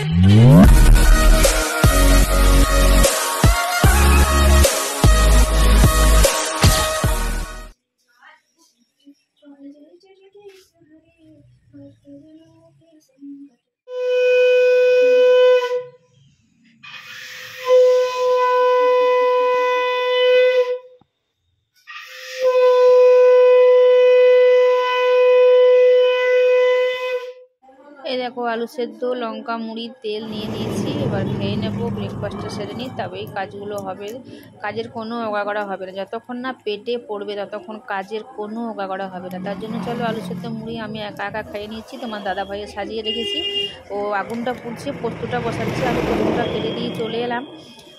এই দেখো আলু সেদ্ধ, লঙ্কা, মুড়ি, তেল নিয়ে নিয়েছি। এবার খেয়ে নেবো, ব্রেকফাস্টটা সেরে নিই, তবেই কাজগুলো হবে। কাজের কোনো ওগাগড়া হবে না, যতক্ষণ না পেটে পড়বে ততক্ষণ কাজের কোনো ওগাগড়া হবে না। তার জন্য চলো আলু সেদ্ধ মুড়ি আমি একা একা খেয়ে নিচ্ছি। তোমার দাদা ভাইয়ে সাজিয়ে রেখেছি, ও আগুনটা পুড়ছে, পোস্তটা বসাচ্ছে, আমি পোস্তটা ফেলে দিয়ে চলে এলাম।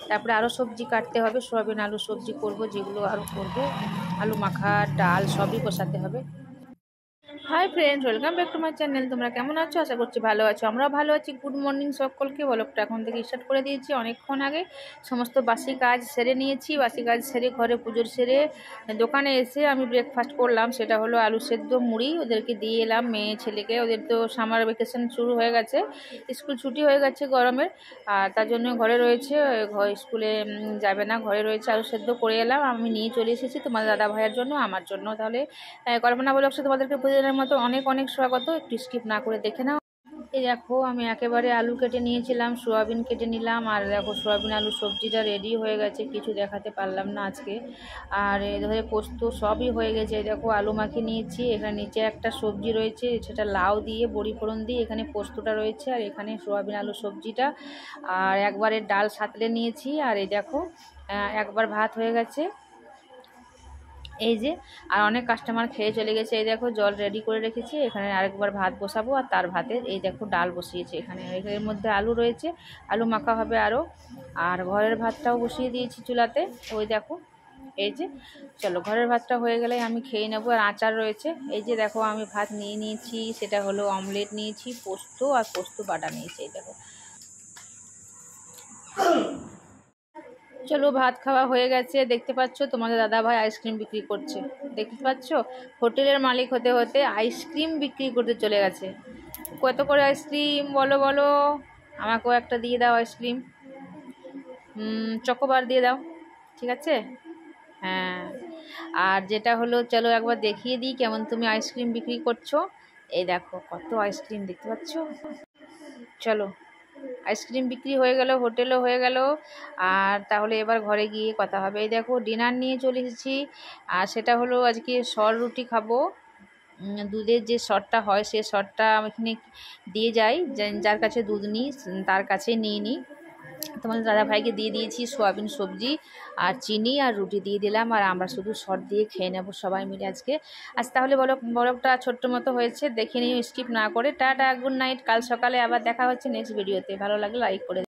তারপরে আরও সবজি কাটতে হবে, সোয়াবিন আলু সবজি করব, যেগুলো আরও করবো, আলু মাখা, ডাল সবই বসাতে হবে। Hi friends, welcome back to my channel. তোমরা কেমন আছো? আশা করছি ভালো আছো, আমরাও ভালো আছি। গুড মর্নিং সকলকে। ব্লগটা এখন থেকে স্টার্ট করে দিয়েছি অনেকক্ষণ আগে। সমস্ত বাসি কাজ সেরে নিয়েছি, বাসি কাজ সেরে ঘরে পুজোর সেরে দোকানে এসে আমি ব্রেকফাস্ট করলাম। সেটা হলো আলু সেদ্ধ মুড়ি, ওদেরকে দিয়ে এলাম, মেয়ে ছেলেকে। ওদের তো সামার ভ্যাকেশন শুরু হয়ে গেছে, স্কুল ছুটি হয়ে গেছে গরমের, আর তার জন্য ঘরে রয়েছে, স্কুলে যাবে না, ঘরে রয়েছে। আলু সেদ্ধ করে এলাম, আমি নিয়ে চলে এসেছি তোমার দাদা ভাইয়ের জন্য, আমার জন্য। তাহলে কল্পনা ব্লগসে তোমাদেরকে প্রতিদিনের মতো অনেক অনেক স্বাগত। একটু স্কিপ না করে দেখে নাও। এই দেখো আমি একেবারে আলু কেটে নিয়েছিলাম, সোয়াবিন কেটে নিলাম, আর দেখো সোয়াবিন আলু সবজিটা রেডি হয়ে গেছে, কিছু দেখাতে পারলাম না আজকে। আর এধারে পোস্ত সবই হয়ে গেছে। এই দেখো আলু মাখিয়ে নিয়েছি, এখানে নিচে একটা সবজি রয়েছে, সেটা লাউ দিয়ে বড়ি ফোড়ন দিয়ে, এখানে পোস্তটা রয়েছে, আর এখানে সোয়াবিন আলু সবজিটা, আর একবারে ডাল সাঁতলে নিয়েছি। আর এই দেখো একবার ভাত হয়ে গেছে, এই যে। আর অনেক কাস্টমার খেয়ে চলে গেছে। এই দেখো জল রেডি করে রেখেছি, এখানে আরেকবার ভাত বসাবো, আর তার ভাতে এই দেখো ডাল বসিয়েছি এখানে। এর মধ্যে আলু রয়েছে, আলু মাখা হবে আরও। আর ঘরের ভাতটাও বসিয়ে দিয়েছি চুলাতে, ওই দেখো। এই যে চলো ঘরের ভাতটা হয়ে গেলে আমি খেয়ে নেবো। আর আচার রয়েছে, এই যে দেখো আমি ভাত নিয়ে নিয়েছি, সেটা হলো অমলেট নিয়েছি, পোস্ত আর পোস্ত বাটা নিয়েছি। এই দেখো চলো ভাত খাওয়া হয়ে গেছে। দেখতে পাচ্ছ তোমাদের দাদা ভাই আইসক্রিম বিক্রি করছে, দেখতে পাচ্ছ? হোটেলের মালিক হতে হতে আইসক্রিম বিক্রি করতে চলে গেছে। কত করে আইসক্রিম বলো বলো? আমাকেও একটা দিয়ে দাও আইসক্রিম, চকোবার দিয়ে দাও, ঠিক আছে? হ্যাঁ। আর যেটা হলো, চলো একবার দেখিয়ে দিই কেমন তুমি আইসক্রিম বিক্রি করছো। এই দেখো কত আইসক্রিম, দেখতে পাচ্ছ? চলো আইসক্রিম বিক্রি হয়ে গেল, হোটেলও হয়ে গেল, আর তাহলে এবার ঘরে গিয়ে কথা হবে। এই দেখো ডিনার নিয়ে চলে এসেছি, আর সেটা হলো আজকে সর রুটি খাবো। দুধের যে সরটা হয়, সে সরটা আমি এখানে দিয়ে যাই, যার কাছে দুধ নিই তার কাছে নিয়ে নিই। তোমাদের দাদা ভাইকে দিয়ে দিয়েছি সোয়াবিন সবজি আর চিনি আর রুটি দিয়ে দিলাম, আর আমরা শুধু সর দিয়ে খেয়ে নেবো সবাই মিলে আজকে। আজ তাহলে ব্লগটা ছোট্ট মতো হয়েছে, দেখে নিও স্কিপ না করে। Tata, good night. কাল সকালে আবার দেখা হচ্ছে নেক্সট ভিডিওতে। ভালো লাগলে লাইক করে